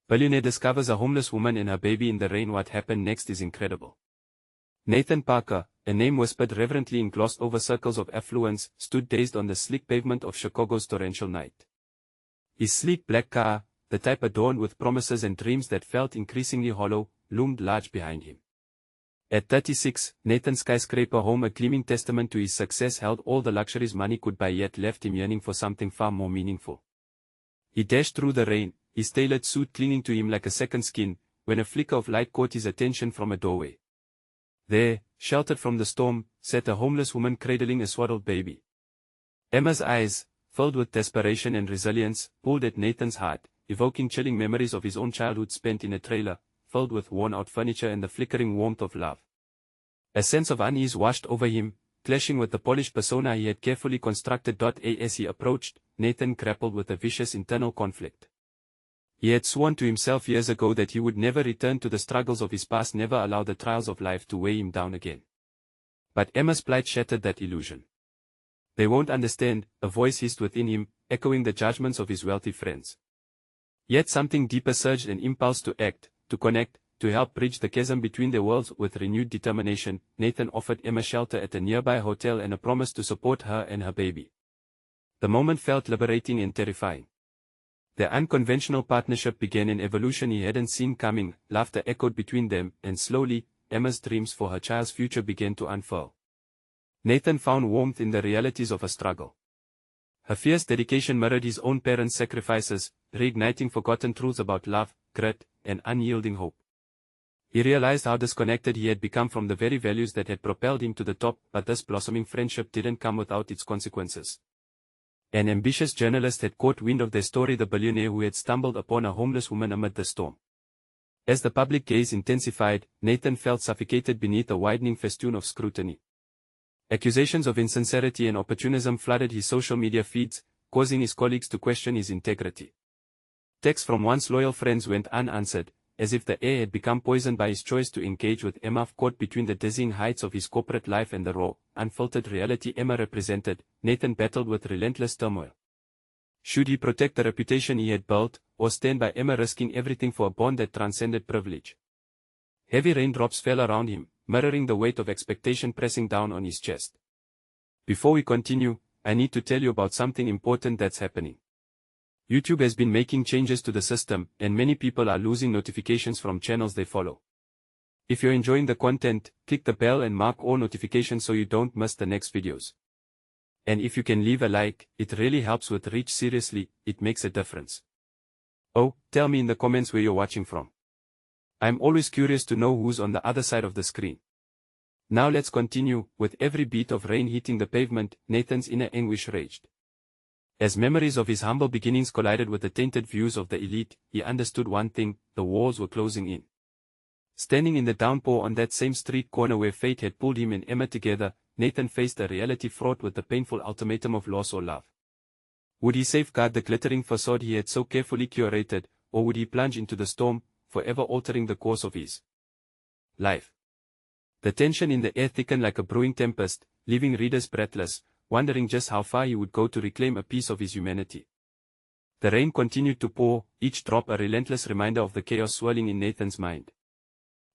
Billionaire discovers a homeless woman and her baby in the rain. What happened next is incredible. Nathan Parker, a name whispered reverently in glossed-over circles of affluence, stood dazed on the slick pavement of Chicago's torrential night. His sleek black car, the type adorned with promises and dreams that felt increasingly hollow, loomed large behind him. At 36, Nathan's skyscraper home, a gleaming testament to his success, held all the luxuries money could buy, yet left him yearning for something far more meaningful. He dashed through the rain, his tailored suit clinging to him like a second skin, when a flicker of light caught his attention from a doorway. There, sheltered from the storm, sat a homeless woman cradling a swaddled baby. Emma's eyes, filled with desperation and resilience, pulled at Nathan's heart, evoking chilling memories of his own childhood spent in a trailer, filled with worn-out furniture and the flickering warmth of love. A sense of unease washed over him, clashing with the polished persona he had carefully constructed. As he approached, Nathan grappled with a vicious internal conflict. He had sworn to himself years ago that he would never return to the struggles of his past, never allow the trials of life to weigh him down again. But Emma's plight shattered that illusion. "They won't understand," a voice hissed within him, echoing the judgments of his wealthy friends. Yet something deeper surged, an impulse to act, to connect, to help bridge the chasm between their worlds. With renewed determination, Nathan offered Emma shelter at a nearby hotel and a promise to support her and her baby. The moment felt liberating and terrifying. Their unconventional partnership began an evolution he hadn't seen coming. Laughter echoed between them, and slowly, Emma's dreams for her child's future began to unfurl. Nathan found warmth in the realities of a struggle. Her fierce dedication mirrored his own parents' sacrifices, reigniting forgotten truths about love, grit, and unyielding hope. He realized how disconnected he had become from the very values that had propelled him to the top, but this blossoming friendship didn't come without its consequences. An ambitious journalist had caught wind of their story, the billionaire who had stumbled upon a homeless woman amid the storm. As the public gaze intensified, Nathan felt suffocated beneath a widening festoon of scrutiny. Accusations of insincerity and opportunism flooded his social media feeds, causing his colleagues to question his integrity. Texts from once loyal friends went unanswered, as if the air had become poisoned by his choice to engage with Emma. Caught between the dizzying heights of his corporate life and the raw, unfiltered reality Emma represented, Nathan battled with relentless turmoil. Should he protect the reputation he had built, or stand by Emma, risking everything for a bond that transcended privilege? Heavy raindrops fell around him, mirroring the weight of expectation pressing down on his chest. Before we continue, I need to tell you about something important that's happening. YouTube has been making changes to the system, and many people are losing notifications from channels they follow. If you're enjoying the content, click the bell and mark all notifications so you don't miss the next videos. And if you can leave a like, it really helps with reach. Seriously, it makes a difference. Oh, tell me in the comments where you're watching from. I'm always curious to know who's on the other side of the screen. Now let's continue. With every beat of rain hitting the pavement, Nathan's inner anguish raged. As memories of his humble beginnings collided with the tainted views of the elite, he understood one thing: the walls were closing in. Standing in the downpour on that same street corner where fate had pulled him and Emma together, Nathan faced a reality fraught with the painful ultimatum of loss or love. Would he safeguard the glittering facade he had so carefully curated, or would he plunge into the storm, forever altering the course of his life? The tension in the air thickened like a brewing tempest, leaving readers breathless, wondering just how far he would go to reclaim a piece of his humanity. The rain continued to pour, each drop a relentless reminder of the chaos swirling in Nathan's mind.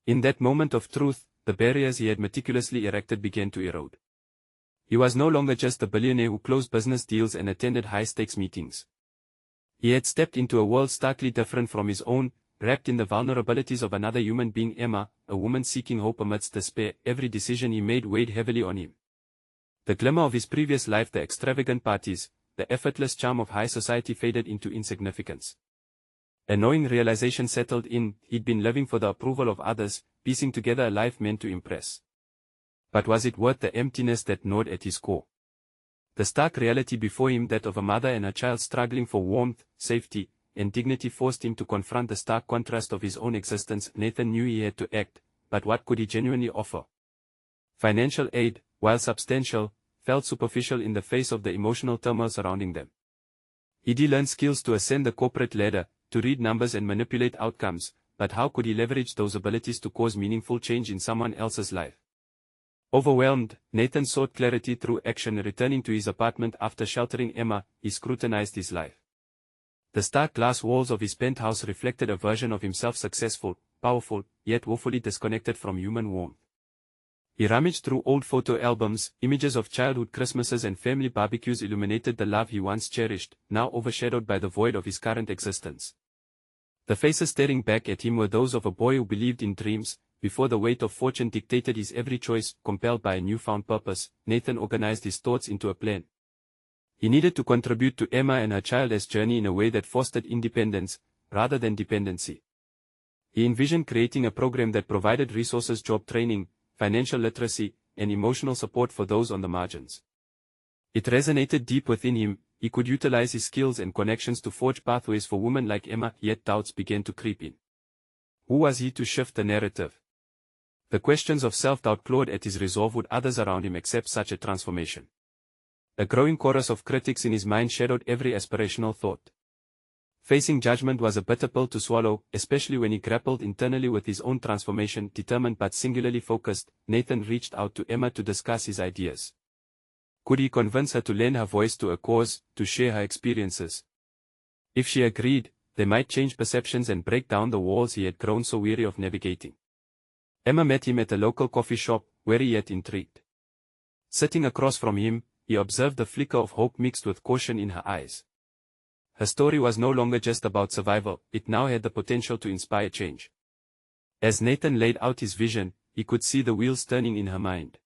In that moment of truth, the barriers he had meticulously erected began to erode. He was no longer just the billionaire who closed business deals and attended high-stakes meetings. He had stepped into a world starkly different from his own, wrapped in the vulnerabilities of another human being, Emma, a woman seeking hope amidst despair. Every decision he made weighed heavily on him. The glimmer of his previous life, the extravagant parties, the effortless charm of high society faded into insignificance. A gnawing realization settled in: he'd been living for the approval of others, piecing together a life meant to impress. But was it worth the emptiness that gnawed at his core? The stark reality before him, that of a mother and a child struggling for warmth, safety, and dignity, forced him to confront the stark contrast of his own existence. Nathan knew he had to act, but what could he genuinely offer? Financial aid, while substantial, felt superficial in the face of the emotional turmoil surrounding them. He'd learned skills to ascend the corporate ladder, to read numbers and manipulate outcomes, but how could he leverage those abilities to cause meaningful change in someone else's life? Overwhelmed, Nathan sought clarity through action. Returning to his apartment after sheltering Emma, he scrutinized his life. The stark glass walls of his penthouse reflected a version of himself successful, powerful, yet woefully disconnected from human warmth. He rummaged through old photo albums, images of childhood Christmases and family barbecues illuminated the love he once cherished, now overshadowed by the void of his current existence. The faces staring back at him were those of a boy who believed in dreams. Before the weight of fortune dictated his every choice, compelled by a newfound purpose, Nathan organized his thoughts into a plan. He needed to contribute to Emma and her child's journey in a way that fostered independence, rather than dependency. He envisioned creating a program that provided resources, job training, financial literacy, and emotional support for those on the margins. It resonated deep within him. He could utilize his skills and connections to forge pathways for women like Emma, yet doubts began to creep in. Who was he to shift the narrative? The questions of self-doubt clawed at his resolve. Would others around him accept such a transformation? A growing chorus of critics in his mind shadowed every aspirational thought. Facing judgment was a bitter pill to swallow, especially when he grappled internally with his own transformation. Determined but singularly focused, Nathan reached out to Emma to discuss his ideas. Could he convince her to lend her voice to a cause, to share her experiences? If she agreed, they might change perceptions and break down the walls he had grown so weary of navigating. Emma met him at a local coffee shop, wary yet intrigued. Sitting across from him, he observed the flicker of hope mixed with caution in her eyes. Her story was no longer just about survival, it now had the potential to inspire change. As Nathan laid out his vision, he could see the wheels turning in her mind.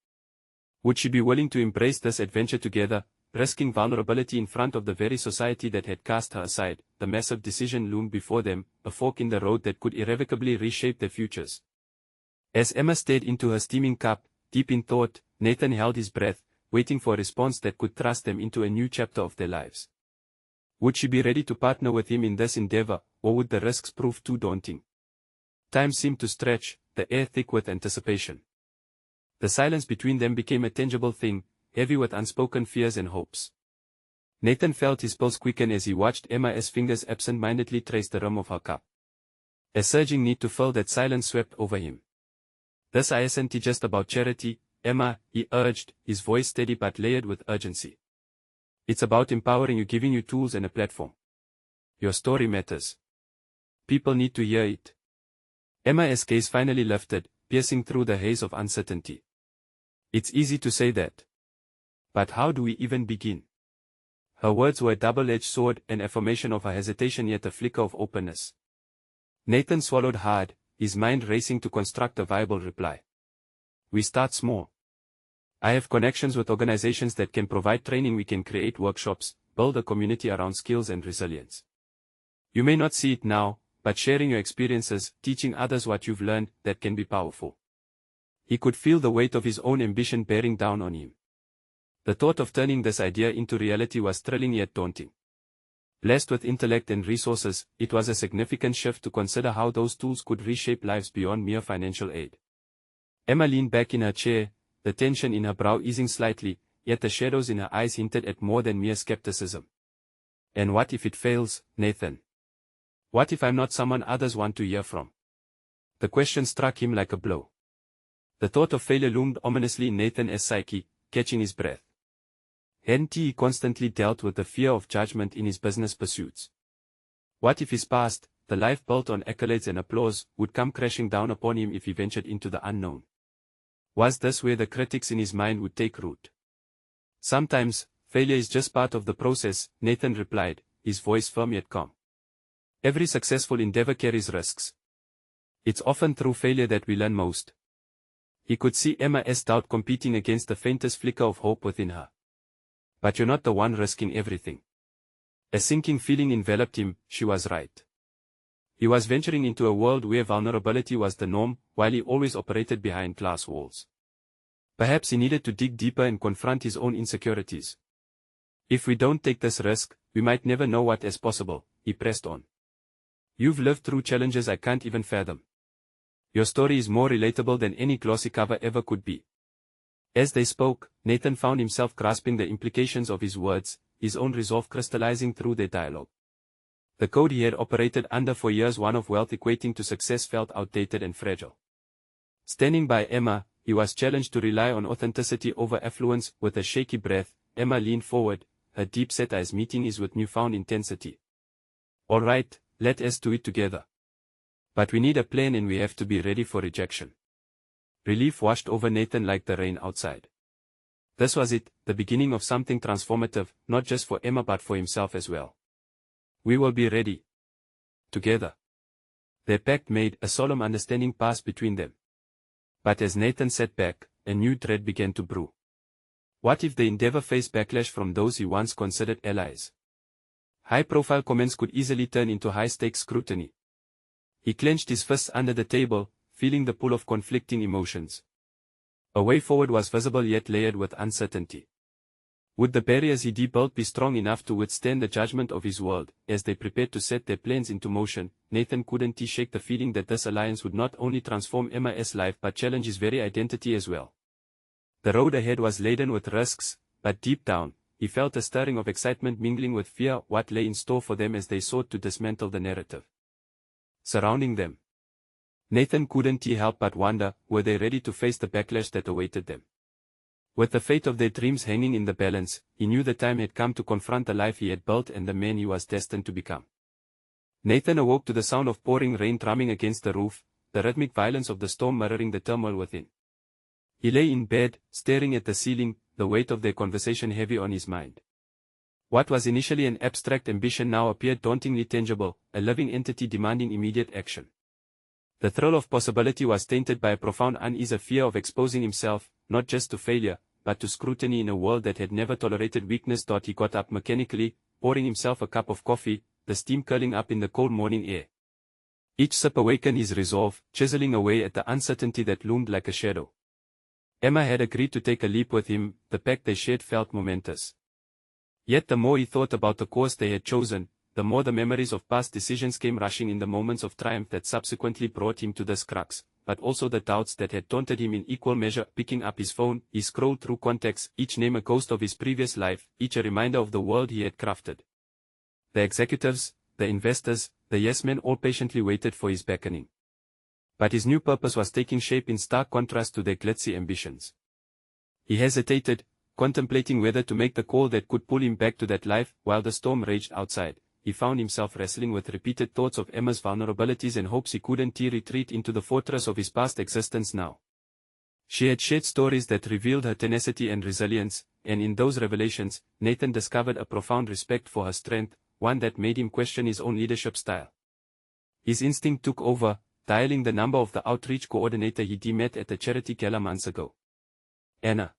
Would she be willing to embrace this adventure together, risking vulnerability in front of the very society that had cast her aside? The massive decision loomed before them, a fork in the road that could irrevocably reshape their futures. As Emma stared into her steaming cup, deep in thought, Nathan held his breath, waiting for a response that could thrust them into a new chapter of their lives. Would she be ready to partner with him in this endeavor, or would the risks prove too daunting? Time seemed to stretch, the air thick with anticipation. The silence between them became a tangible thing, heavy with unspoken fears and hopes. Nathan felt his pulse quicken as he watched Emma's fingers absent-mindedly trace the rim of her cup. A surging need to fill that silence swept over him. This isn't just about charity, Emma, he urged, his voice steady but layered with urgency. It's about empowering you, giving you tools and a platform. Your story matters. People need to hear it. Emma's gaze finally lifted, piercing through the haze of uncertainty. It's easy to say that. But how do we even begin? Her words were a double-edged sword, an affirmation of her hesitation yet a flicker of openness. Nathan swallowed hard, his mind racing to construct a viable reply. We start small. I have connections with organizations that can provide training. We can create workshops, build a community around skills and resilience. You may not see it now, but sharing your experiences, teaching others what you've learned, that can be powerful. He could feel the weight of his own ambition bearing down on him. The thought of turning this idea into reality was thrilling yet daunting. Blessed with intellect and resources, it was a significant shift to consider how those tools could reshape lives beyond mere financial aid. Emma leaned back in her chair, the tension in her brow easing slightly, yet the shadows in her eyes hinted at more than mere skepticism. And what if it fails, Nathan? What if I'm not someone others want to hear from? The question struck him like a blow. The thought of failure loomed ominously in Nathan's psyche, catching his breath. Hadn't he constantly dealt with the fear of judgment in his business pursuits? What if his past, the life built on accolades and applause, would come crashing down upon him if he ventured into the unknown? Was this where the critics in his mind would take root? Sometimes, failure is just part of the process, Nathan replied, his voice firm yet calm. Every successful endeavor carries risks. It's often through failure that we learn most. He could see Emma's doubt competing against the faintest flicker of hope within her. But you're not the one risking everything. A sinking feeling enveloped him. She was right. He was venturing into a world where vulnerability was the norm, while he always operated behind glass walls. Perhaps he needed to dig deeper and confront his own insecurities. If we don't take this risk, we might never know what is possible, he pressed on. You've lived through challenges I can't even fathom. Your story is more relatable than any glossy cover ever could be. As they spoke, Nathan found himself grasping the implications of his words, his own resolve crystallizing through their dialogue. The code he had operated under for years, one of wealth equating to success, felt outdated and fragile. Standing by Emma, he was challenged to rely on authenticity over affluence. With a shaky breath, Emma leaned forward, her deep-set eyes meeting his with newfound intensity. Alright, let us do it together. But we need a plan and we have to be ready for rejection. Relief washed over Nathan like the rain outside. This was it, the beginning of something transformative, not just for Emma but for himself as well. We will be ready. Together. Their pact made, a solemn understanding passed between them. But as Nathan sat back, a new dread began to brew. What if the endeavor faced backlash from those he once considered allies? High-profile comments could easily turn into high-stakes scrutiny. He clenched his fists under the table, feeling the pull of conflicting emotions. A way forward was visible yet layered with uncertainty. Would the barriers he built be strong enough to withstand the judgment of his world? As they prepared to set their plans into motion, Nathan couldn't shake the feeling that this alliance would not only transform Emma's life but challenge his very identity as well. The road ahead was laden with risks, but deep down, he felt a stirring of excitement mingling with fear. What lay in store for them as they sought to dismantle the narrative surrounding them. Nathan couldn't help but wonder, were they ready to face the backlash that awaited them? With the fate of their dreams hanging in the balance, he knew the time had come to confront the life he had built and the man he was destined to become. Nathan awoke to the sound of pouring rain drumming against the roof, the rhythmic violence of the storm mirroring the turmoil within. He lay in bed, staring at the ceiling, the weight of their conversation heavy on his mind. What was initially an abstract ambition now appeared dauntingly tangible, a living entity demanding immediate action. The thrill of possibility was tainted by a profound unease, a fear of exposing himself, not just to failure, but to scrutiny in a world that had never tolerated weakness. He got up mechanically, pouring himself a cup of coffee, the steam curling up in the cold morning air. Each sip awakened his resolve, chiseling away at the uncertainty that loomed like a shadow. Emma had agreed to take a leap with him, the pact they shared felt momentous. Yet the more he thought about the course they had chosen, the more the memories of past decisions came rushing in, the moments of triumph that subsequently brought him to this crux, but also the doubts that had taunted him in equal measure. Picking up his phone, he scrolled through contacts, each name a ghost of his previous life, each a reminder of the world he had crafted. The executives, the investors, the yes-men all patiently waited for his beckoning. But his new purpose was taking shape in stark contrast to their glitzy ambitions. He hesitated, contemplating whether to make the call that could pull him back to that life. While the storm raged outside, he found himself wrestling with repeated thoughts of Emma's vulnerabilities and hopes he couldn't retreat into the fortress of his past existence now. She had shared stories that revealed her tenacity and resilience, and in those revelations, Nathan discovered a profound respect for her strength, one that made him question his own leadership style. His instinct took over, dialing the number of the outreach coordinator he'd met at the charity gala months ago. "Anna.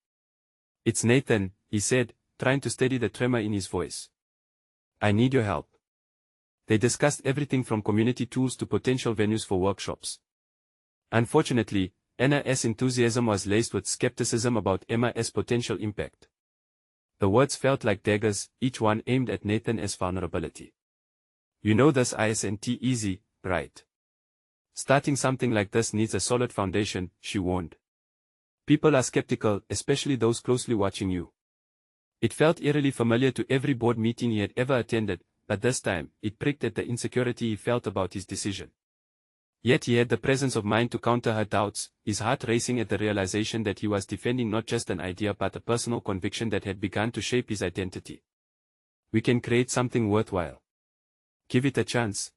It's Nathan," he said, trying to steady the tremor in his voice. "I need your help." They discussed everything from community tools to potential venues for workshops. Unfortunately, Anna's enthusiasm was laced with skepticism about Emma's potential impact. The words felt like daggers, each one aimed at Nathan's vulnerability. "You know this isn't easy, right? Starting something like this needs a solid foundation," she warned. "People are skeptical, especially those closely watching you." It felt eerily familiar to every board meeting he had ever attended, but this time, it pricked at the insecurity he felt about his decision. Yet he had the presence of mind to counter her doubts, his heart racing at the realization that he was defending not just an idea but a personal conviction that had begun to shape his identity. "We can create something worthwhile. Give it a chance."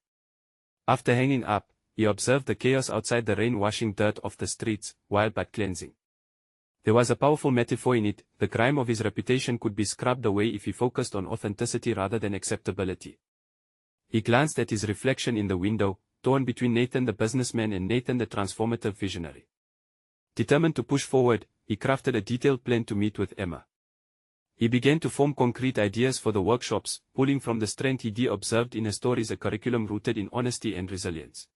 After hanging up, he observed the chaos outside, the rain washing dirt off the streets, wild but cleansing. There was a powerful metaphor in it. The grime of his reputation could be scrubbed away if he focused on authenticity rather than acceptability. He glanced at his reflection in the window, torn between Nathan the businessman and Nathan the transformative visionary. Determined to push forward, he crafted a detailed plan to meet with Emma. He began to form concrete ideas for the workshops, pulling from the strength he'd observed in her stories, a curriculum rooted in honesty and resilience.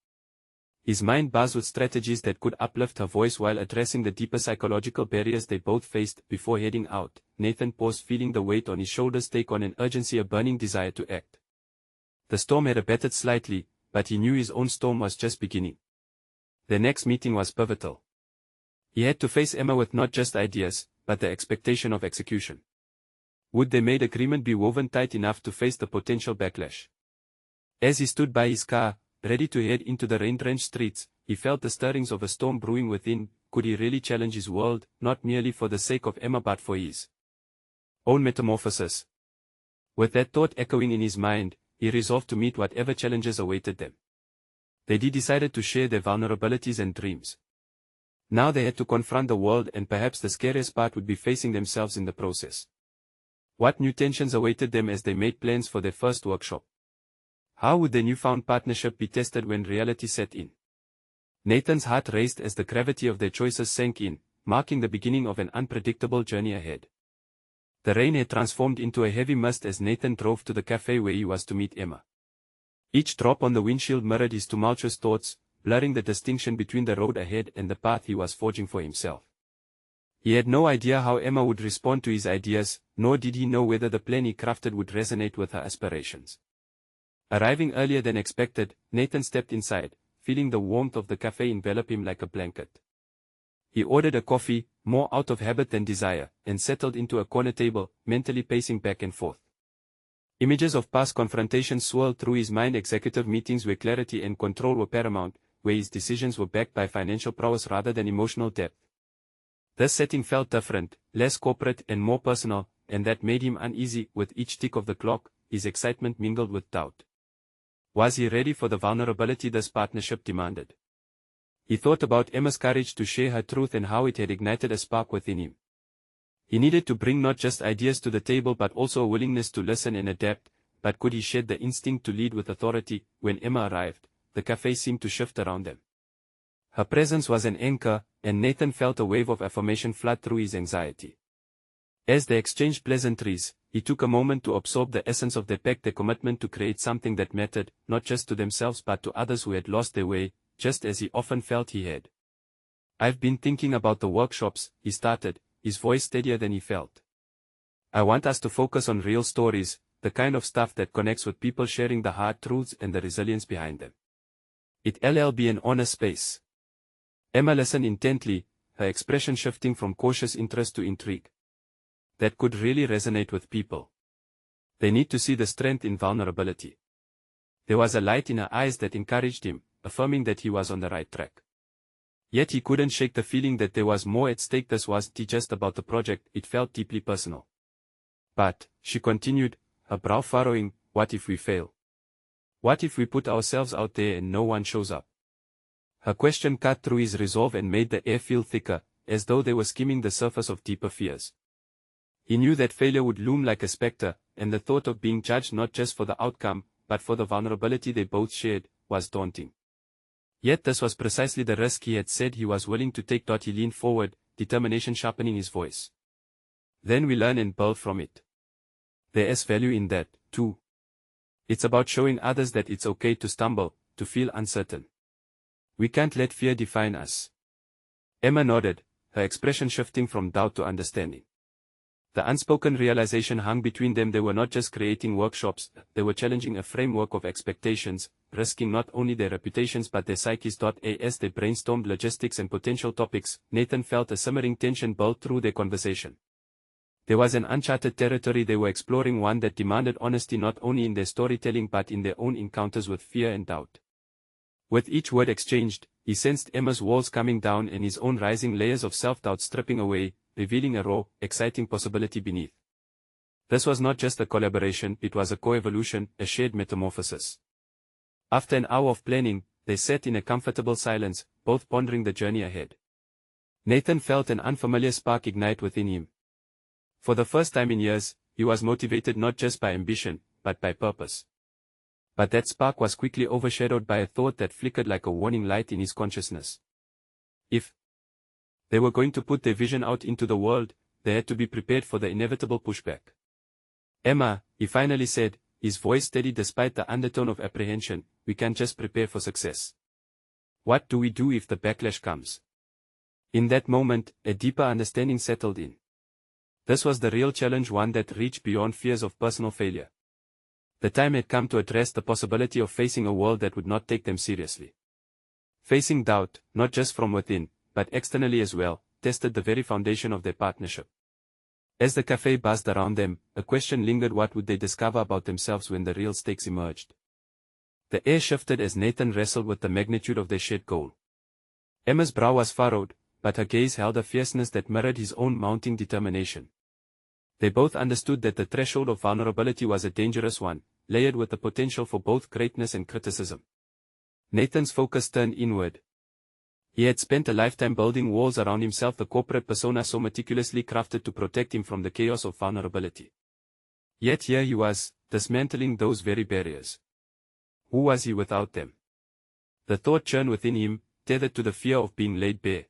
His mind buzzed with strategies that could uplift her voice while addressing the deeper psychological barriers they both faced. Before heading out, Nathan paused, feeling the weight on his shoulders take on an urgency, a burning desire to act. The storm had abated slightly, but he knew his own storm was just beginning. The next meeting was pivotal. He had to face Emma with not just ideas, but the expectation of execution. Would their made agreement be woven tight enough to face the potential backlash? As he stood by his car, ready to head into the rain-drenched streets, he felt the stirrings of a storm brewing within. Could he really challenge his world, not merely for the sake of Emma but for his own metamorphosis? With that thought echoing in his mind, he he resolved to meet whatever challenges awaited them. They decided to share their vulnerabilities and dreams. Now they had to confront the world, and perhaps the scariest part would be facing themselves in the process. What new tensions awaited them as they made plans for their first workshop? How would their newfound partnership be tested when reality set in? Nathan's heart raced as the gravity of their choices sank in, marking the beginning of an unpredictable journey ahead. The rain had transformed into a heavy mist as Nathan drove to the cafe where he was to meet Emma. Each drop on the windshield mirrored his tumultuous thoughts, blurring the distinction between the road ahead and the path he was forging for himself. He had no idea how Emma would respond to his ideas, nor did he know whether the plan he crafted would resonate with her aspirations. Arriving earlier than expected, Nathan stepped inside, feeling the warmth of the cafe envelop him like a blanket. He ordered a coffee, more out of habit than desire, and settled into a corner table, mentally pacing back and forth. Images of past confrontations swirled through his mind, executive meetings where clarity and control were paramount, where his decisions were backed by financial prowess rather than emotional depth. This setting felt different, less corporate and more personal, and that made him uneasy. With each tick of the clock, his excitement mingled with doubt. Was he ready for the vulnerability this partnership demanded? He thought about Emma's courage to share her truth and how it had ignited a spark within him. He needed to bring not just ideas to the table but also a willingness to listen and adapt, but could he shed the instinct to lead with authority? When Emma arrived, the cafe seemed to shift around them. Her presence was an anchor, and Nathan felt a wave of affirmation flood through his anxiety. As they exchanged pleasantries, he took a moment to absorb the essence of their pact, their commitment to create something that mattered, not just to themselves but to others who had lost their way, just as he often felt he had. "I've been thinking about the workshops," he started, his voice steadier than he felt. "I want us to focus on real stories, the kind of stuff that connects with people sharing the hard truths and the resilience behind them. It'll be an honest space." Emma listened intently, her expression shifting from cautious interest to intrigue. That could really resonate with people. They need to see the strength in vulnerability. There was a light in her eyes that encouraged him, affirming that he was on the right track. Yet he couldn't shake the feeling that there was more at stake. This wasn't just about the project, it felt deeply personal. "But," she continued, her brow furrowing, "what if we fail? What if we put ourselves out there and no one shows up?" Her question cut through his resolve and made the air feel thicker, as though they were skimming the surface of deeper fears. He knew that failure would loom like a specter, and the thought of being judged not just for the outcome, but for the vulnerability they both shared, was daunting. Yet this was precisely the risk he had said he was willing to take. He leaned forward, determination sharpening his voice. "Then we learn and build from it. There is value in that, too. It's about showing others that it's okay to stumble, to feel uncertain. We can't let fear define us." Emma nodded, her expression shifting from doubt to understanding. The unspoken realization hung between them. They were not just creating workshops, they were challenging a framework of expectations, risking not only their reputations but their psyches. As they brainstormed logistics and potential topics, Nathan felt a simmering tension build through their conversation. There was an uncharted territory they were exploring, one that demanded honesty not only in their storytelling but in their own encounters with fear and doubt. With each word exchanged, he sensed Emma's walls coming down and his own rising layers of self-doubt stripping away, revealing a raw, exciting possibility beneath. This was not just a collaboration, it was a co-evolution, a shared metamorphosis. After an hour of planning, they sat in a comfortable silence, both pondering the journey ahead. Nathan felt an unfamiliar spark ignite within him. For the first time in years, he was motivated not just by ambition, but by purpose. But that spark was quickly overshadowed by a thought that flickered like a warning light in his consciousness. If they were going to put their vision out into the world, they had to be prepared for the inevitable pushback. "Emma," he finally said, his voice steady despite the undertone of apprehension, "we can't just prepare for success. What do we do if the backlash comes?" In that moment, a deeper understanding settled in. This was the real challenge, one that reached beyond fears of personal failure. The time had come to address the possibility of facing a world that would not take them seriously. Facing doubt, not just from within, but externally as well, tested the very foundation of their partnership. As the cafe buzzed around them, a question lingered: what would they discover about themselves when the real stakes emerged? The air shifted as Nathan wrestled with the magnitude of their shared goal. Emma's brow was furrowed, but her gaze held a fierceness that mirrored his own mounting determination. They both understood that the threshold of vulnerability was a dangerous one, layered with the potential for both greatness and criticism. Nathan's focus turned inward. He had spent a lifetime building walls around himself, the corporate persona so meticulously crafted to protect him from the chaos of vulnerability. Yet here he was, dismantling those very barriers. Who was he without them? The thought churned within him, tethered to the fear of being laid bare.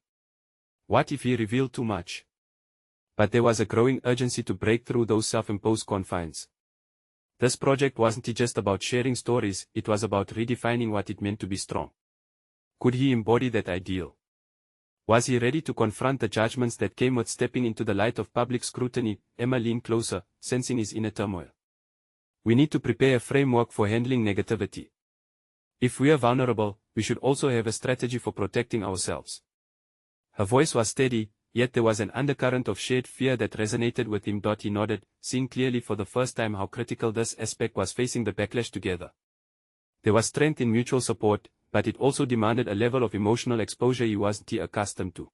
What if he revealed too much? But there was a growing urgency to break through those self-imposed confines. This project wasn't just about sharing stories, it was about redefining what it meant to be strong. Could he embody that ideal? Was he ready to confront the judgments that came with stepping into the light of public scrutiny? Emma leaned closer, sensing his inner turmoil. We need to prepare a framework for handling negativity. If we are vulnerable, we should also have a strategy for protecting ourselves. Her voice was steady, yet there was an undercurrent of shared fear that resonated with him. He nodded, seeing clearly for the first time how critical this aspect was facing the backlash together. There was strength in mutual support, but it also demanded a level of emotional exposure he wasn't accustomed to.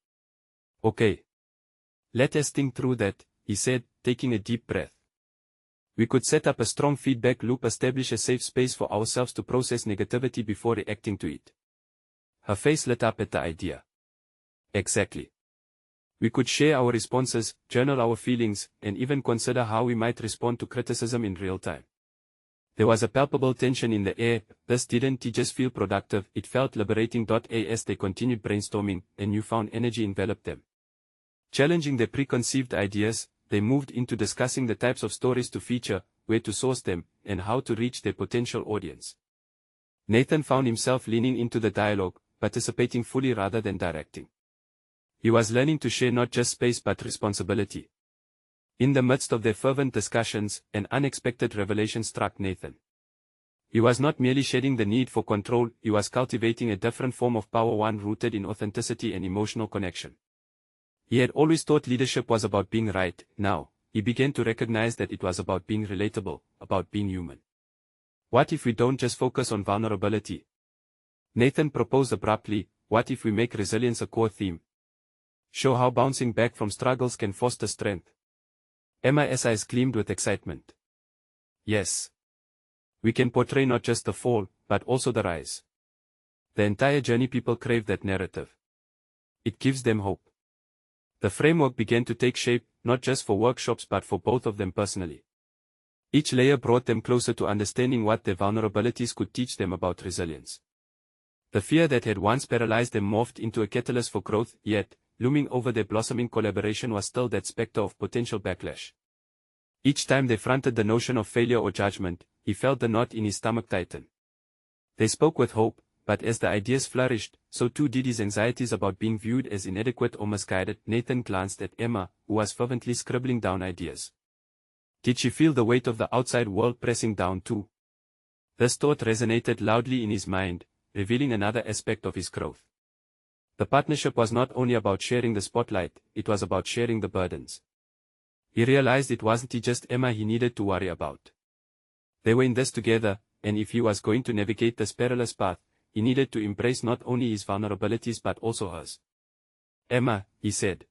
Okay. Let us think through that, he said, taking a deep breath. We could set up a strong feedback loop, establish a safe space for ourselves to process negativity before reacting to it. Her face lit up at the idea. Exactly. We could share our responses, journal our feelings, and even consider how we might respond to criticism in real time. There was a palpable tension in the air. This didn't just feel productive, it felt liberating. As they continued brainstorming, a newfound energy enveloped them. Challenging their preconceived ideas, they moved into discussing the types of stories to feature, where to source them, and how to reach their potential audience. Nathan found himself leaning into the dialogue, participating fully rather than directing. He was learning to share not just space but responsibility. In the midst of their fervent discussions, an unexpected revelation struck Nathan. He was not merely shedding the need for control, he was cultivating a different form of power, one rooted in authenticity and emotional connection. He had always thought leadership was about being right. Now, he began to recognize that it was about being relatable, about being human. What if we don't just focus on vulnerability? Nathan proposed abruptly, what if we make resilience a core theme? Show how bouncing back from struggles can foster strength. Emma's eyes gleamed with excitement. Yes. We can portray not just the fall, but also the rise. The entire journey. People crave that narrative. It gives them hope. The framework began to take shape, not just for workshops but for both of them personally. Each layer brought them closer to understanding what their vulnerabilities could teach them about resilience. The fear that had once paralyzed them morphed into a catalyst for growth, yet, looming over their blossoming collaboration was still that specter of potential backlash. Each time they fronted the notion of failure or judgment, he felt the knot in his stomach tighten. They spoke with hope, but as the ideas flourished, so too did his anxieties about being viewed as inadequate or misguided. Nathan glanced at Emma, who was fervently scribbling down ideas. Did she feel the weight of the outside world pressing down too? This thought resonated loudly in his mind, revealing another aspect of his growth. The partnership was not only about sharing the spotlight, it was about sharing the burdens. He realized it wasn't just Emma he needed to worry about. They were in this together, and if he was going to navigate this perilous path, he needed to embrace not only his vulnerabilities but also hers. Emma, he said.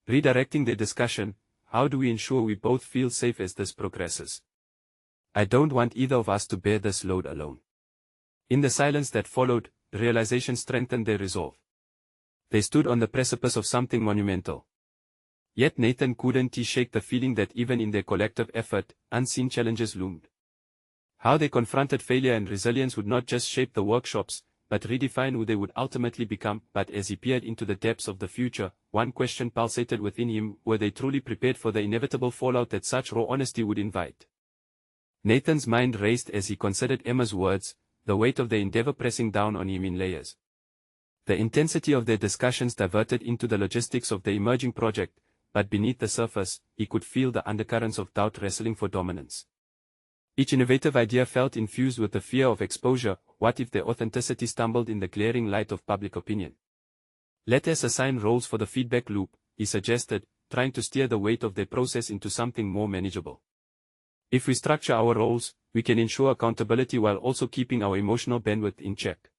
Redirecting the discussion, how do we ensure we both feel safe as this progresses? I don't want either of us to bear this load alone. In the silence that followed, the realization strengthened their resolve. They stood on the precipice of something monumental. Yet Nathan couldn't shake the feeling that even in their collective effort, unseen challenges loomed. How they confronted failure and resilience would not just shape the workshops, but redefine who they would ultimately become. But as he peered into the depths of the future, one question pulsated within him: were they truly prepared for the inevitable fallout that such raw honesty would invite? Nathan's mind raced as he considered Emma's words, the weight of their endeavor pressing down on him in layers. The intensity of their discussions diverted into the logistics of the emerging project, but beneath the surface, he could feel the undercurrents of doubt wrestling for dominance. Each innovative idea felt infused with the fear of exposure. What if their authenticity stumbled in the glaring light of public opinion? Let us assign roles for the feedback loop, he suggested, trying to steer the weight of their process into something more manageable. If we structure our roles, we can ensure accountability while also keeping our emotional bandwidth in check.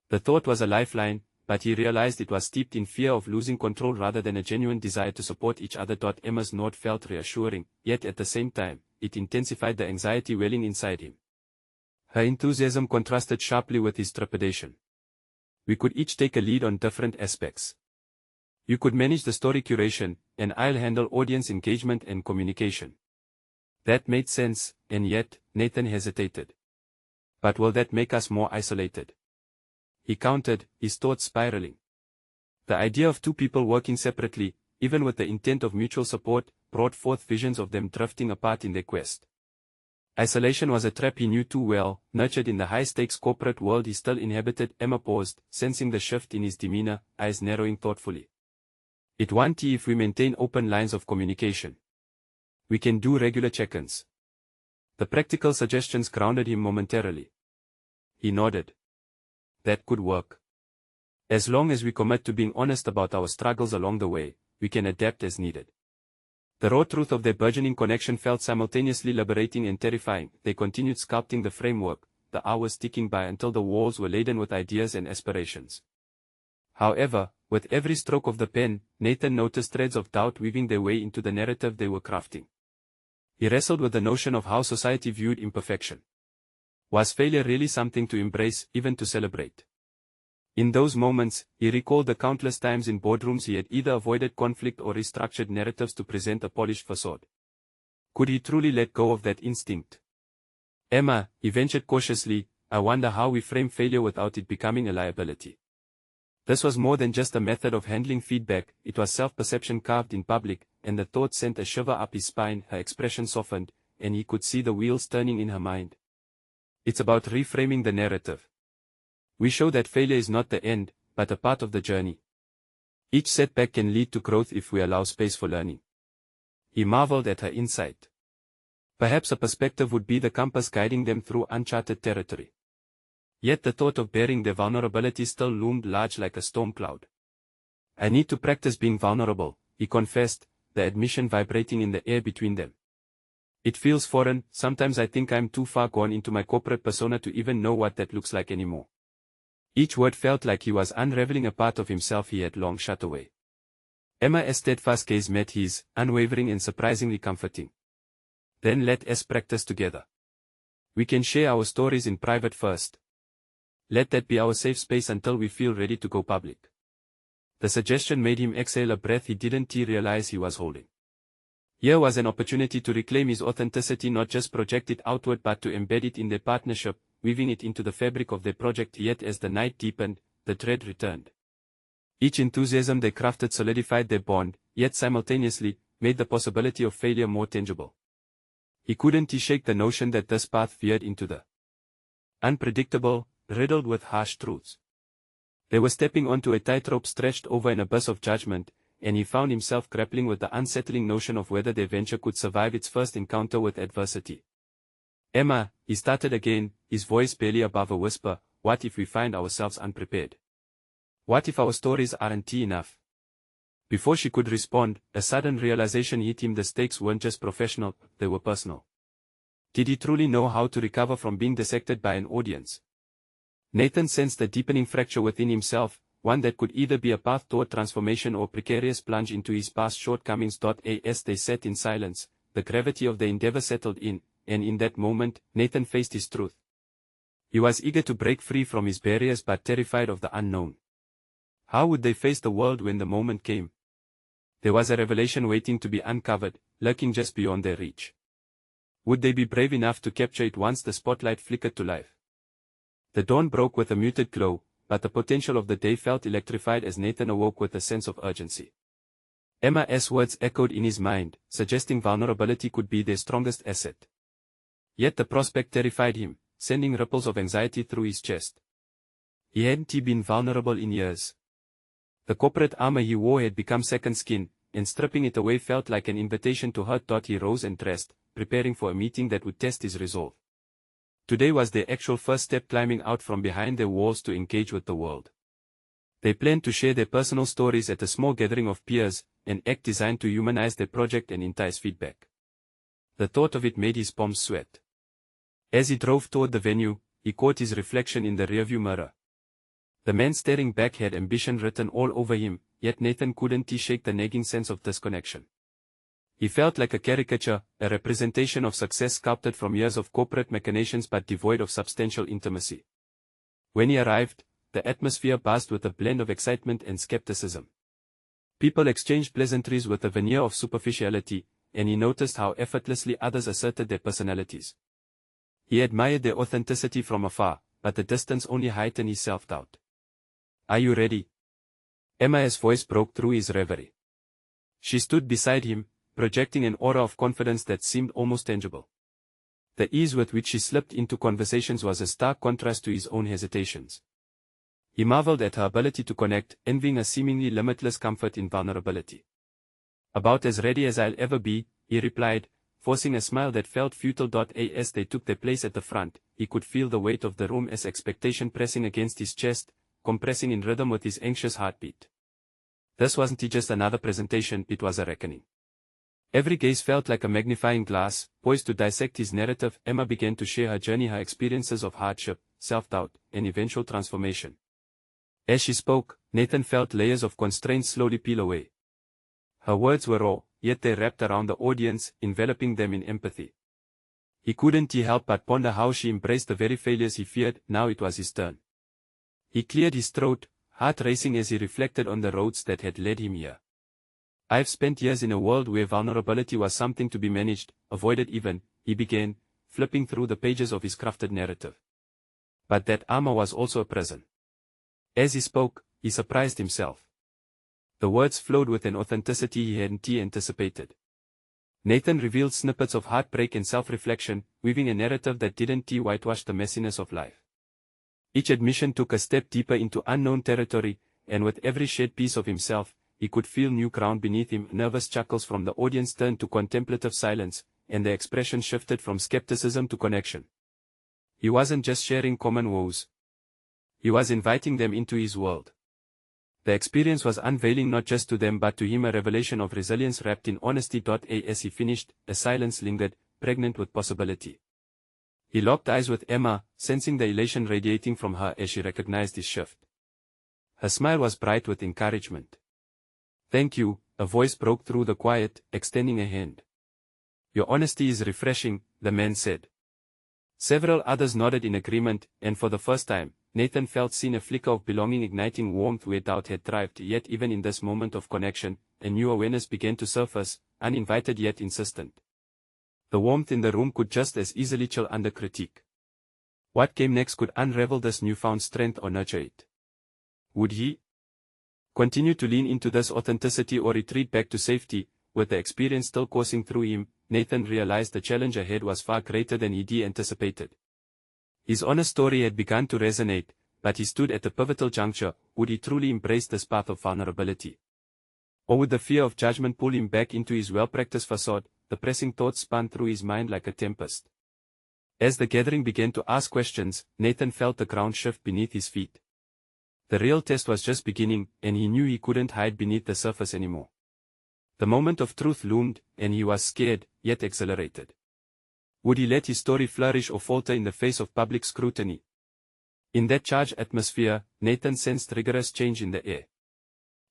The thought was a lifeline, but he realized it was steeped in fear of losing control rather than a genuine desire to support each other. Emma's nod felt reassuring, yet at the same time, it intensified the anxiety welling inside him. Her enthusiasm contrasted sharply with his trepidation. We could each take a lead on different aspects. You could manage the story curation, and I'll handle audience engagement and communication. That made sense, and yet, Nathan hesitated. But will that make us more isolated? He countered, his thoughts spiraling. The idea of two people working separately, even with the intent of mutual support, brought forth visions of them drifting apart in their quest. Isolation was a trap he knew too well, nurtured in the high-stakes corporate world he still inhabited. Emma paused, sensing the shift in his demeanor, eyes narrowing thoughtfully. It won't if we maintain open lines of communication. We can do regular check-ins. The practical suggestions grounded him momentarily. He nodded. That could work. As long as we commit to being honest about our struggles along the way, we can adapt as needed. The raw truth of their burgeoning connection felt simultaneously liberating and terrifying. They continued sculpting the framework, the hours ticking by until the walls were laden with ideas and aspirations. However, with every stroke of the pen, Nathan noticed threads of doubt weaving their way into the narrative they were crafting. He wrestled with the notion of how society viewed imperfection. Was failure really something to embrace, even to celebrate? In those moments, he recalled the countless times in boardrooms he had either avoided conflict or restructured narratives to present a polished facade. Could he truly let go of that instinct? Emma, he ventured cautiously, I wonder how we frame failure without it becoming a liability. This was more than just a method of handling feedback, it was self-perception carved in public, and the thought sent a shiver up his spine. Her expression softened, and he could see the wheels turning in her mind. It's about reframing the narrative. We show that failure is not the end, but a part of the journey. Each setback can lead to growth if we allow space for learning. He marveled at her insight. Perhaps a perspective would be the compass guiding them through uncharted territory. Yet the thought of bearing their vulnerability still loomed large like a storm cloud. I need to practice being vulnerable, he confessed, the admission vibrating in the air between them. It feels foreign. Sometimes I think I'm too far gone into my corporate persona to even know what that looks like anymore. Each word felt like he was unraveling a part of himself he had long shut away. Emma's steadfast gaze met his, unwavering and surprisingly comforting. Then let us practice together. We can share our stories in private first. Let that be our safe space until we feel ready to go public. The suggestion made him exhale a breath he didn't realize he was holding. Here was an opportunity to reclaim his authenticity, not just project it outward but to embed it in their partnership, weaving it into the fabric of their project. Yet as the night deepened, the dread returned. Each enthusiasm they crafted solidified their bond, yet simultaneously, made the possibility of failure more tangible. He couldn't shake the notion that this path veered into the unpredictable, riddled with harsh truths. They were stepping onto a tightrope stretched over an abyss of judgment, and he found himself grappling with the unsettling notion of whether their venture could survive its first encounter with adversity. Emma, he started again, his voice barely above a whisper, what if we find ourselves unprepared? What if our stories aren't enough? Before she could respond, a sudden realization hit him. The stakes weren't just professional, they were personal. Did he truly know how to recover from being dissected by an audience? Nathan sensed a deepening fracture within himself, one that could either be a path toward transformation or precarious plunge into his past shortcomings. As they sat in silence, the gravity of the endeavor settled in, and in that moment, Nathan faced his truth. He was eager to break free from his barriers but terrified of the unknown. How would they face the world when the moment came? There was a revelation waiting to be uncovered, lurking just beyond their reach. Would they be brave enough to capture it once the spotlight flickered to life? The dawn broke with a muted glow, but the potential of the day felt electrified as Nathan awoke with a sense of urgency. Emma's words echoed in his mind, suggesting vulnerability could be their strongest asset. Yet the prospect terrified him, sending ripples of anxiety through his chest. He hadn't been vulnerable in years. The corporate armor he wore had become second skin, and stripping it away felt like an invitation to hurt. He rose and dressed, preparing for a meeting that would test his resolve. Today was their actual first step, climbing out from behind their walls to engage with the world. They planned to share their personal stories at a small gathering of peers, an act designed to humanize their project and entice feedback. The thought of it made his palms sweat. As he drove toward the venue, he caught his reflection in the rearview mirror. The man staring back had ambition written all over him, yet Nathan couldn't shake the nagging sense of disconnection. He felt like a caricature, a representation of success sculpted from years of corporate machinations but devoid of substantial intimacy. When he arrived, the atmosphere buzzed with a blend of excitement and skepticism. People exchanged pleasantries with a veneer of superficiality, and he noticed how effortlessly others asserted their personalities. He admired their authenticity from afar, but the distance only heightened his self-doubt. "Are you ready?" Emma's voice broke through his reverie. She stood beside him, projecting an aura of confidence that seemed almost tangible. The ease with which she slipped into conversations was a stark contrast to his own hesitations. He marveled at her ability to connect, envying a seemingly limitless comfort in vulnerability. "About as ready as I'll ever be," he replied, forcing a smile that felt futile. As they took their place at the front, he could feel the weight of the room as expectation pressing against his chest, compressing in rhythm with his anxious heartbeat. This wasn't just another presentation, it was a reckoning. Every gaze felt like a magnifying glass, poised to dissect his narrative. Emma began to share her journey, her experiences of hardship, self-doubt, and eventual transformation. As she spoke, Nathan felt layers of constraint slowly peel away. Her words were raw, yet they wrapped around the audience, enveloping them in empathy. He couldn't help but ponder how she embraced the very failures he feared. Now it was his turn. He cleared his throat, heart racing as he reflected on the roads that had led him here. "I've spent years in a world where vulnerability was something to be managed, avoided even," he began, flipping through the pages of his crafted narrative. "But that armor was also a prison." As he spoke, he surprised himself. The words flowed with an authenticity he hadn't anticipated. Nathan revealed snippets of heartbreak and self-reflection, weaving a narrative that didn't whitewash the messiness of life. Each admission took a step deeper into unknown territory, and with every shared piece of himself, he could feel new ground beneath him. Nervous chuckles from the audience turned to contemplative silence, and the expression shifted from skepticism to connection. He wasn't just sharing common woes. He was inviting them into his world. The experience was unveiling not just to them but to him, a revelation of resilience wrapped in honesty. As he finished, a silence lingered, pregnant with possibility. He locked eyes with Emma, sensing the elation radiating from her as she recognized his shift. Her smile was bright with encouragement. "Thank you," a voice broke through the quiet, extending a hand. "Your honesty is refreshing," the man said. Several others nodded in agreement, and for the first time, Nathan felt seen, a flicker of belonging igniting warmth where doubt had thrived. Yet even in this moment of connection, a new awareness began to surface, uninvited yet insistent. The warmth in the room could just as easily chill under critique. What came next could unravel this newfound strength or nurture it. Would he continue to lean into this authenticity or retreat back to safety? With the experience still coursing through him, Nathan realized the challenge ahead was far greater than he'd anticipated. His honest story had begun to resonate, but he stood at a pivotal juncture. Would he truly embrace this path of vulnerability? Or would the fear of judgment pull him back into his well-practiced facade? The pressing thoughts spun through his mind like a tempest. As the gathering began to ask questions, Nathan felt the ground shift beneath his feet. The real test was just beginning, and he knew he couldn't hide beneath the surface anymore. The moment of truth loomed, and he was scared, yet exhilarated. Would he let his story flourish or falter in the face of public scrutiny? In that charged atmosphere, Nathan sensed rigorous change in the air.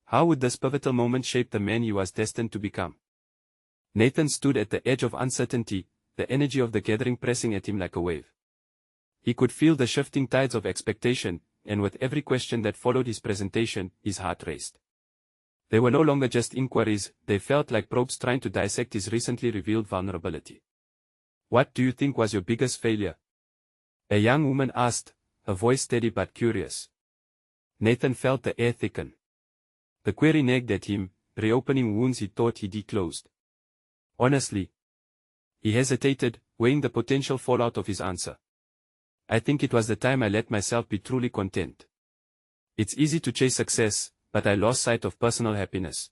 How would this pivotal moment shape the man he was destined to become? Nathan stood at the edge of uncertainty, the energy of the gathering pressing at him like a wave. He could feel the shifting tides of expectation, and with every question that followed his presentation, his heart raced. They were no longer just inquiries, they felt like probes trying to dissect his recently revealed vulnerability. "What do you think was your biggest failure?" a young woman asked, her voice steady but curious. Nathan felt the air thicken. The query nagged at him, reopening wounds he thought he'd closed. Honestly, he hesitated, weighing the potential fallout of his answer. "I think it was the time I let myself be truly content. It's easy to chase success, but I lost sight of personal happiness."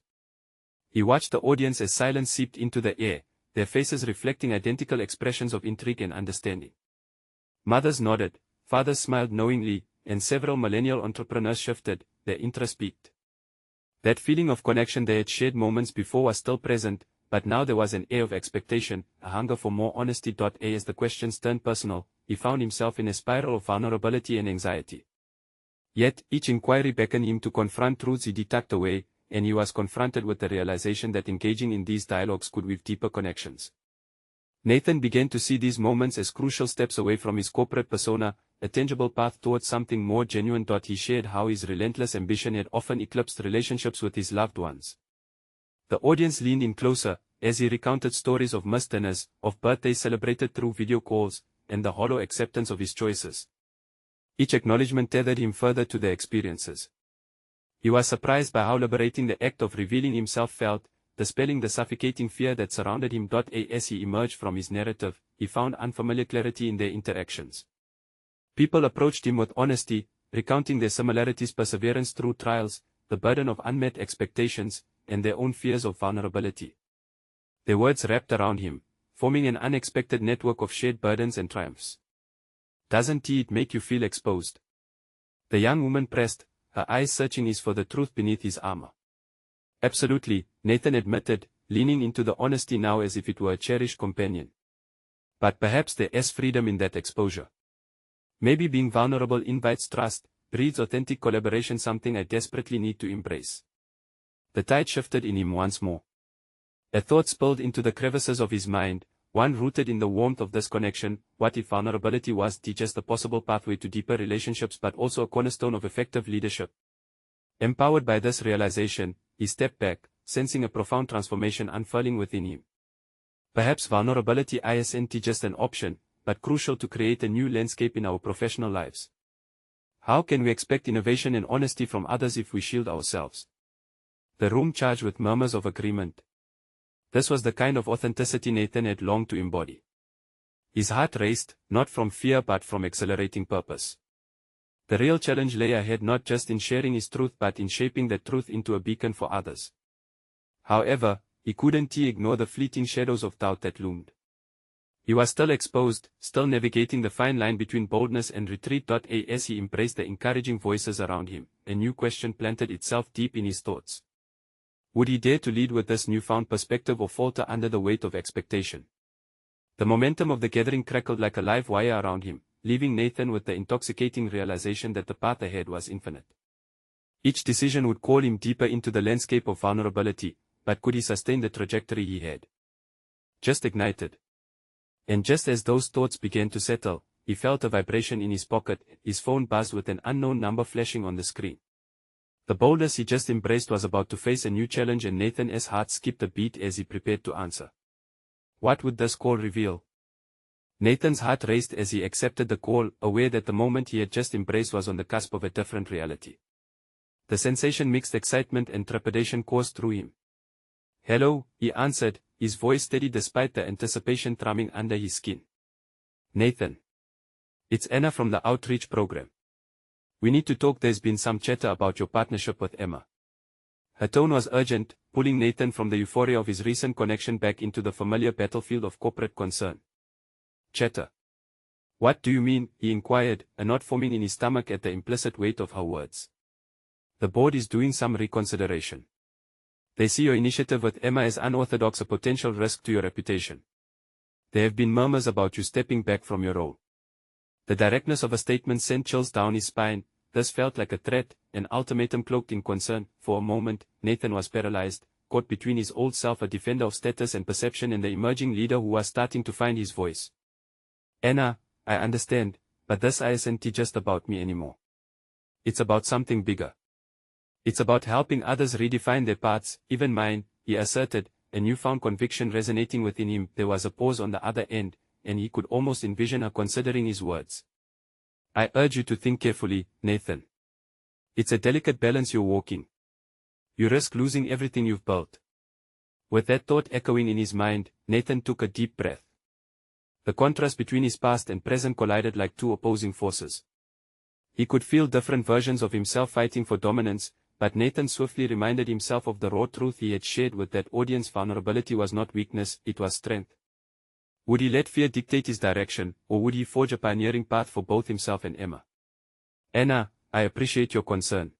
He watched the audience as silence seeped into the air, their faces reflecting identical expressions of intrigue and understanding. Mothers nodded, fathers smiled knowingly, and several millennial entrepreneurs shifted, their interest peaked. That feeling of connection they had shared moments before was still present, but now there was an air of expectation, a hunger for more honesty. As the questions turned personal, he found himself in a spiral of vulnerability and anxiety. Yet, each inquiry beckoned him to confront truths he tucked away, and he was confronted with the realization that engaging in these dialogues could weave deeper connections. Nathan began to see these moments as crucial steps away from his corporate persona, a tangible path towards something more genuine. He shared how his relentless ambition had often eclipsed relationships with his loved ones. The audience leaned in closer, as he recounted stories of missed dinners, of birthdays celebrated through video calls, and the hollow acceptance of his choices. Each acknowledgement tethered him further to their experiences. He was surprised by how liberating the act of revealing himself felt, dispelling the suffocating fear that surrounded him. As he emerged from his narrative, he found unfamiliar clarity in their interactions. People approached him with honesty, recounting their similarities, perseverance through trials, the burden of unmet expectations, and their own fears of vulnerability. Their words wrapped around him, forming an unexpected network of shared burdens and triumphs. "Doesn't it make you feel exposed?" the young woman pressed, her eyes searching for the truth beneath his armor. "Absolutely," Nathan admitted, leaning into the honesty now as if it were a cherished companion. "But perhaps there is freedom in that exposure. Maybe being vulnerable invites trust, breeds authentic collaboration, something I desperately need to embrace." The tide shifted in him once more. A thought spilled into the crevices of his mind, one rooted in the warmth of this connection. What if vulnerability was just a possible pathway to deeper relationships, but also a cornerstone of effective leadership? Empowered by this realization, he stepped back, sensing a profound transformation unfurling within him. Perhaps vulnerability isn't just an option, but crucial to create a new landscape in our professional lives. How can we expect innovation and honesty from others if we shield ourselves? The room charged with murmurs of agreement. This was the kind of authenticity Nathan had longed to embody. His heart raced, not from fear but from exhilarating purpose. The real challenge lay ahead, not just in sharing his truth but in shaping that truth into a beacon for others. However, he couldn't ignore the fleeting shadows of doubt that loomed. He was still exposed, still navigating the fine line between boldness and retreat. As he embraced the encouraging voices around him, a new question planted itself deep in his thoughts. Would he dare to lead with this newfound perspective or falter under the weight of expectation? The momentum of the gathering crackled like a live wire around him, leaving Nathan with the intoxicating realization that the path ahead was infinite. Each decision would call him deeper into the landscape of vulnerability, but could he sustain the trajectory he had just ignited? And just as those thoughts began to settle, he felt a vibration in his pocket. His phone buzzed with an unknown number flashing on the screen. The boldness he just embraced was about to face a new challenge, and Nathan's heart skipped a beat as he prepared to answer. What would this call reveal? Nathan's heart raced as he accepted the call, aware that the moment he had just embraced was on the cusp of a different reality. The sensation mixed excitement and trepidation coursed through him. "Hello," he answered, his voice steady despite the anticipation thrumming under his skin. "Nathan. It's Anna from the outreach program. We need to talk. There's been some chatter about your partnership with Emma." Her tone was urgent, pulling Nathan from the euphoria of his recent connection back into the familiar battlefield of corporate concern. "Chatter? What do you mean?" he inquired, a knot forming in his stomach at the implicit weight of her words. "The board is doing some reconsideration. They see your initiative with Emma as unorthodox, a potential risk to your reputation. There have been murmurs about you stepping back from your role." The directness of a statement sent chills down his spine. This felt like a threat, an ultimatum cloaked in concern. For a moment, Nathan was paralyzed, caught between his old self, a defender of status and perception, and the emerging leader who was starting to find his voice. "Anna, I understand, but this isn't just about me anymore. It's about something bigger. It's about helping others redefine their paths, even mine," he asserted, a newfound conviction resonating within him. There was a pause on the other end, and he could almost envision her considering his words. "I urge you to think carefully, Nathan. It's a delicate balance you're walking. You risk losing everything you've built." With that thought echoing in his mind, Nathan took a deep breath. The contrast between his past and present collided like two opposing forces. He could feel different versions of himself fighting for dominance, but Nathan swiftly reminded himself of the raw truth he had shared with that audience. Vulnerability was not weakness, it was strength. Would he let fear dictate his direction, or would he forge a pioneering path for both himself and Emma? "Anna, I appreciate your concern.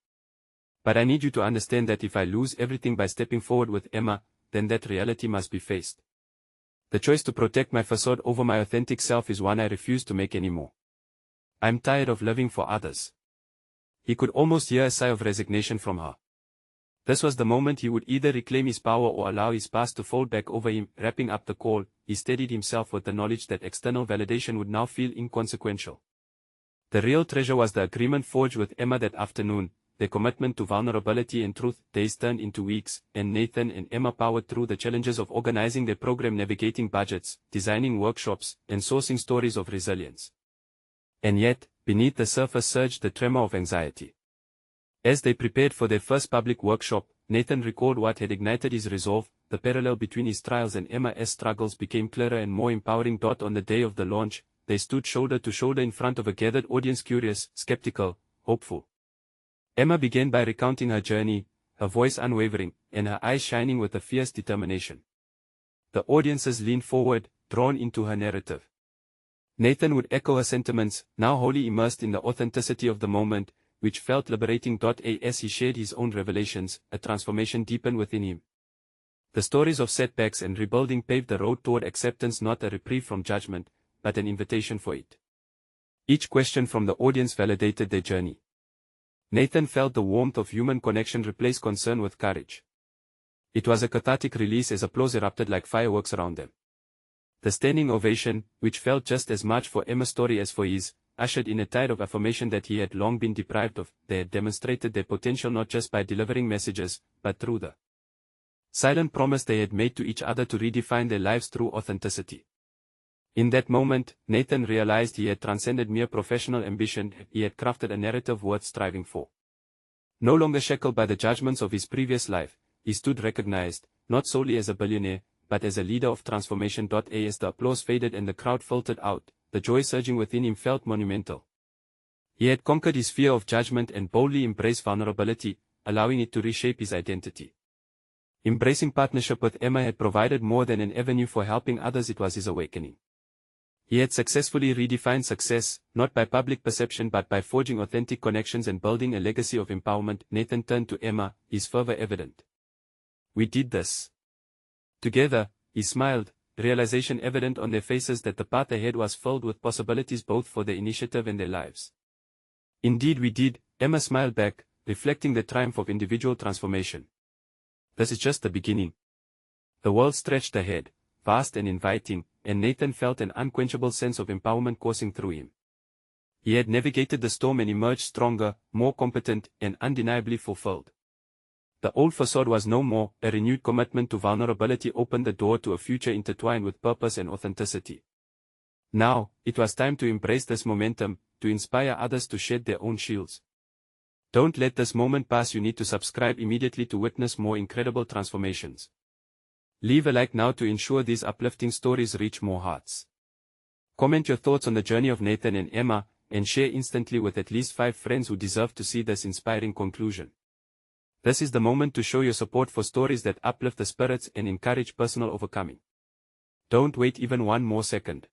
But I need you to understand that if I lose everything by stepping forward with Emma, then that reality must be faced. The choice to protect my facade over my authentic self is one I refuse to make anymore. I'm tired of living for others." He could almost hear a sigh of resignation from her. This was the moment he would either reclaim his power or allow his past to fold back over him. Wrapping up the call, he steadied himself with the knowledge that external validation would now feel inconsequential. The real treasure was the agreement forged with Emma that afternoon, their commitment to vulnerability and truth. Days turned into weeks, and Nathan and Emma powered through the challenges of organizing their program, navigating budgets, designing workshops, and sourcing stories of resilience. And yet, beneath the surface surged the tremor of anxiety. As they prepared for their first public workshop, Nathan recalled what had ignited his resolve. The parallel between his trials and Emma's struggles became clearer and more empowering. On the day of the launch, they stood shoulder to shoulder in front of a gathered audience, curious, skeptical, hopeful. Emma began by recounting her journey, her voice unwavering, and her eyes shining with a fierce determination. The audiences leaned forward, drawn into her narrative. Nathan would echo her sentiments, now wholly immersed in the authenticity of the moment, which felt liberating. As he shared his own revelations, a transformation deepened within him. The stories of setbacks and rebuilding paved the road toward acceptance, not a reprieve from judgment, but an invitation for it. Each question from the audience validated their journey. Nathan felt the warmth of human connection replace concern with courage. It was a cathartic release as applause erupted like fireworks around them. The standing ovation, which felt just as much for Emma's story as for his, ushered in a tide of affirmation that he had long been deprived of. They had demonstrated their potential not just by delivering messages, but through the silent promise they had made to each other to redefine their lives through authenticity. In that moment, Nathan realized he had transcended mere professional ambition. He had crafted a narrative worth striving for. No longer shackled by the judgments of his previous life, he stood recognized, not solely as a billionaire, but as a leader of transformation. As the applause faded and the crowd filtered out, the joy surging within him felt monumental. He had conquered his fear of judgment and boldly embraced vulnerability, allowing it to reshape his identity. Embracing partnership with Emma had provided more than an avenue for helping others. It was his awakening. He had successfully redefined success, not by public perception but by forging authentic connections and building a legacy of empowerment. Nathan turned to Emma, his fervor evident. "We did this together," he smiled, realization evident on their faces that the path ahead was filled with possibilities both for their initiative and their lives. "Indeed we did," Emma smiled back, reflecting the triumph of individual transformation. "This is just the beginning." The world stretched ahead, vast and inviting, and Nathan felt an unquenchable sense of empowerment coursing through him. He had navigated the storm and emerged stronger, more competent, and undeniably fulfilled. The old facade was no more. A renewed commitment to vulnerability opened the door to a future intertwined with purpose and authenticity. Now, it was time to embrace this momentum, to inspire others to shed their own shields. Don't let this moment pass. You need to subscribe immediately to witness more incredible transformations. Leave a like now to ensure these uplifting stories reach more hearts. Comment your thoughts on the journey of Nathan and Emma, and share instantly with at least 5 friends who deserve to see this inspiring conclusion. This is the moment to show your support for stories that uplift the spirits and encourage personal overcoming. Don't wait even one more second.